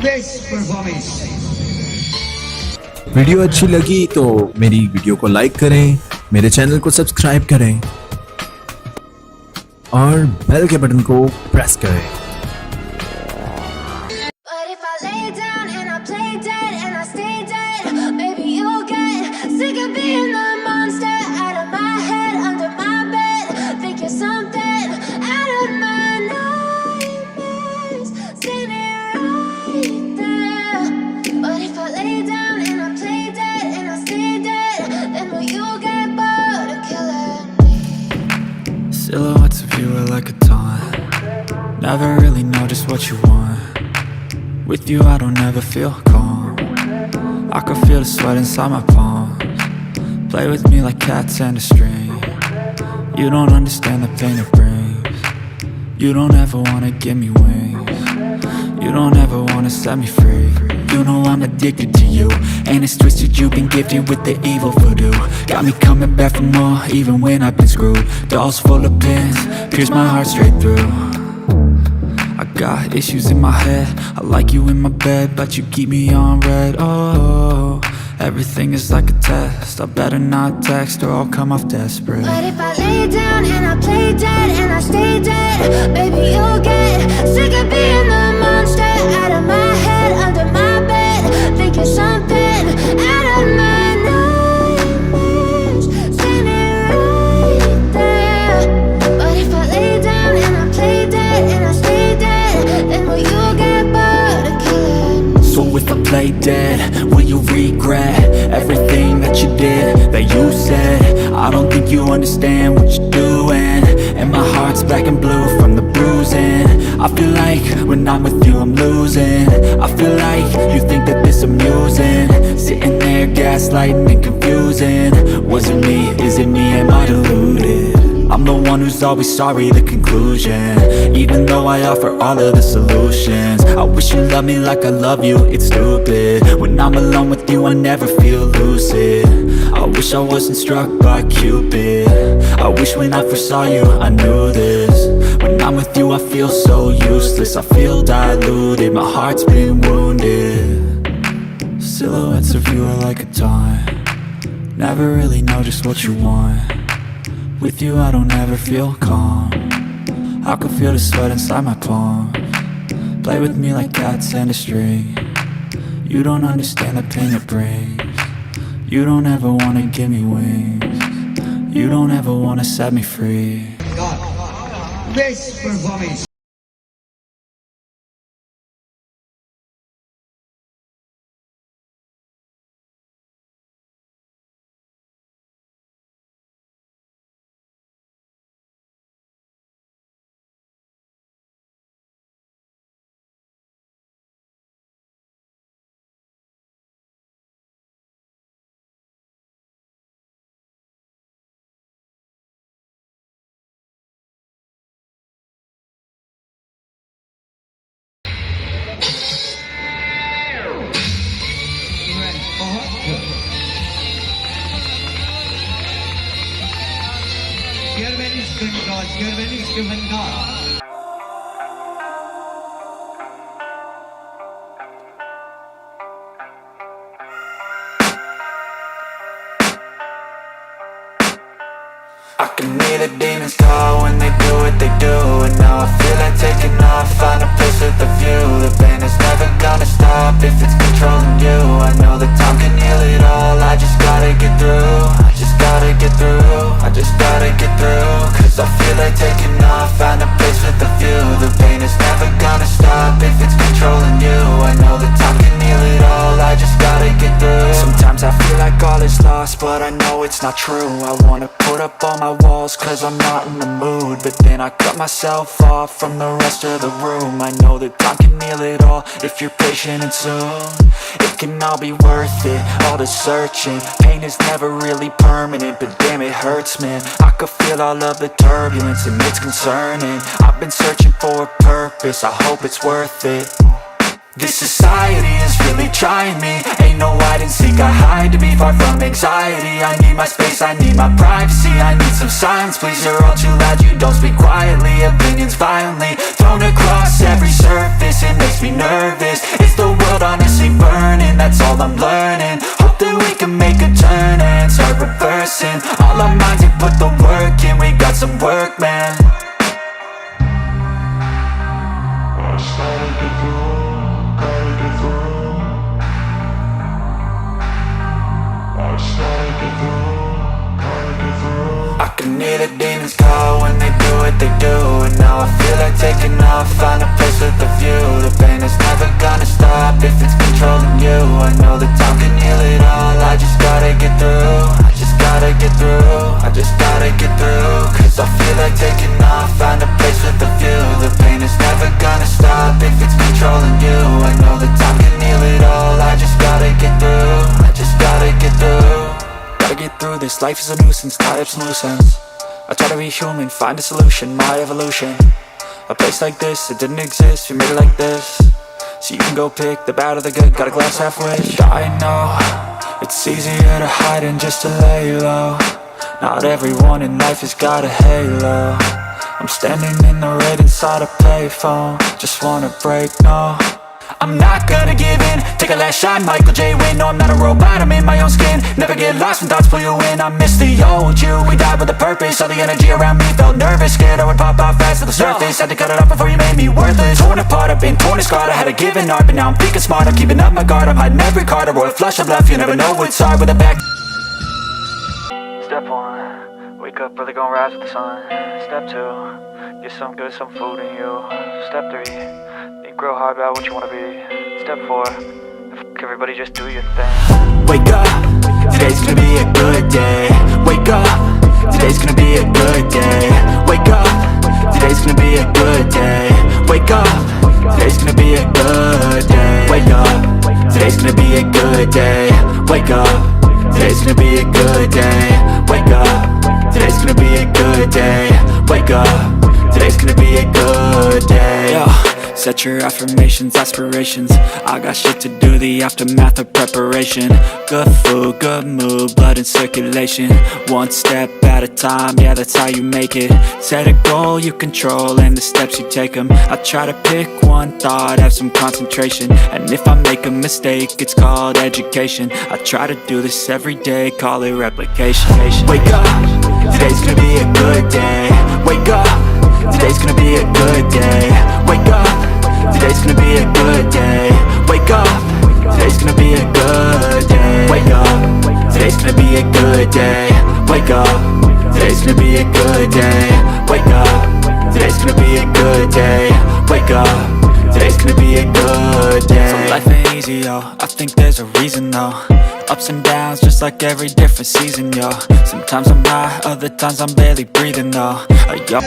Best performance. Video अच्छी लगी तो मेरी वीडियो को लाइक करें, मेरे चैनल को सब्सक्राइब करें और बेल के बटन को प्रेस करें। Silhouettes of you are like a taunt. Never really know just what you want. With you I don't ever feel calm. I can feel the sweat inside my palms. Play with me like cats and a string. You don't understand the pain it brings. You don't ever wanna give me wings. You don't ever wanna set me free. You know I'm addicted to you, and it's twisted, you've been gifted with the evil voodoo. Got me coming back for more, even when I've been screwed. Dolls full of pins, pierce my heart straight through. I got issues in my head, I like you in my bed, but you keep me on red. Oh, everything is like a test, I better not text or I'll come off desperate. But if I lay down and I play dead and I stay dead, baby you'll get sick of being the monster out of my head, under my bed, thinking something out of my nightmares, standing right there. But if I lay down and I play dead and I stay dead, then will you get bored of killing? So if I play dead, will you regret everything that you did, that you said? I don't think you understand what you're doing, and my heart's black and blue from the bruising. I feel like when I'm with you I'm losing. I feel like you think that this amusing, sitting there gaslighting and confusing. Was it me? Is it me? Am I deluded? I'm the one who's always sorry, the conclusion, even though I offer all of the solutions. I wish you loved me like I love you, it's stupid. When I'm alone with you I never feel lucid. I wish I wasn't struck by Cupid. I wish when I first saw you I knew this. When I'm with you I feel so useless, I feel diluted, my heart's been wounded. Silhouettes of you are like a taunt. Never really know just what you want. With you I don't ever feel calm. I can feel the sweat inside my palms. Play with me like cats and a string. You don't understand the pain it brings. You don't ever wanna give me wings. You don't ever wanna set me free. Best performance. I can hear the demons call when they do what they do, and now I feel like taking off, find a place with a view. The pain is never gonna stop if it's controlling you. I know that time can heal it all, I just gotta get through. I just gotta get through, I just gotta get through. Cause I feel like taking off, find a place with a view. The pain is never gonna stop if it's controlling you. I know that time can heal it all, I just gotta get through. Sometimes I feel like all is lost, but I know it's not true. I wanna put up all my walls cause I'm not in the mood, but then I cut myself off from the rest of the room. I know that time can heal it all if you're patient, and soon it can all be worth it, all the searching. Pain is never really permanent, but damn it hurts, man. I could feel all of the turbulence and it's concerning. I've been searching for a purpose, I hope it's worth it. This society is really trying me. Ain't no hide and seek, I hide to be far from anxiety. I need my space, I need my privacy. I need some silence, please, you're all too loud. You don't speak quietly, opinions violently thrown across every makes me nervous. Is the world honestly burning? That's all I'm learning. Hope that we can make a turn and start reversing all our minds and put the work in. We got some work, man. I can hear the demons call when they do what they do. And now I feel like taking off, find a place with a view. The pain is never gonna stop if it's controlling you. I know that time can heal it all, I just gotta get through. I just gotta get through, I just gotta get through. Cause I feel like taking off, find a place with a view. The pain is never gonna stop if it's controlling you. I know that time can heal it all, I just gotta get through. I just gotta get through. Gotta get through this, life is a nuisance, tie up some loose ends. I try to be human, find a solution, my evolution. A place like this, it didn't exist, we made it like this. So you can go pick the bad or the good, got a glass half wish. I know, it's easier to hide than just to lay low. Not everyone in life has got a halo. I'm standing in the red inside a payphone, just wanna break, no. I'm not gonna give in, take a last shot, Michael J. Win. No, I'm not a robot, I'm in my own skin. Never get lost when thoughts pull you in. I miss the old you, we died with a purpose. All the energy around me felt nervous, scared I would pop out fast to the surface. Had to cut it off before you made me worthless. Torn apart, I've been torn and scarred. I had a given art, but now I'm thinking smart. I'm keeping up my guard, I'm hiding every card. A royal flush of left, you never know what's hard with a back. Step 1, wake up early, gonna rise with the sun. Step 2, get some good, some food in you. Step 3, grow hard about what you wanna be. Step 4, fuck everybody, just do your thing. Wake up, today's gonna be a good day. Wake up, today's gonna be a good day. Wake up, today's gonna be a good day. Wake up, today's gonna be a good day. Wake up, today's gonna be a good day. Wake up, today's gonna be a good day. Wake up, today's gonna be a good day. Wake up, today's gonna be a good day. Yo. Set your affirmations, aspirations. I got shit to do, the aftermath of preparation. Good food, good mood, blood in circulation. One step at a time, yeah, that's how you make it. Set a goal you control and the steps you take them. I try to pick one thought, have some concentration. And if I make a mistake, it's called education. I try to do this every day, call it replication. Wake up, today's gonna be a good day. Wake up, today's gonna be a good day. Wake up, today's gonna be a good day. Wake up, today's gonna be a good day. Wake up, today's gonna be a good day. Wake up, today's gonna be a good day. Wake up, today's gonna be a good day. Wake up, today's gonna be a good day. So life ain't easy, yo, I think there's a reason though. Ups and downs, just like every different season, yo. Sometimes I'm high, other times I'm barely breathing, though. Yo.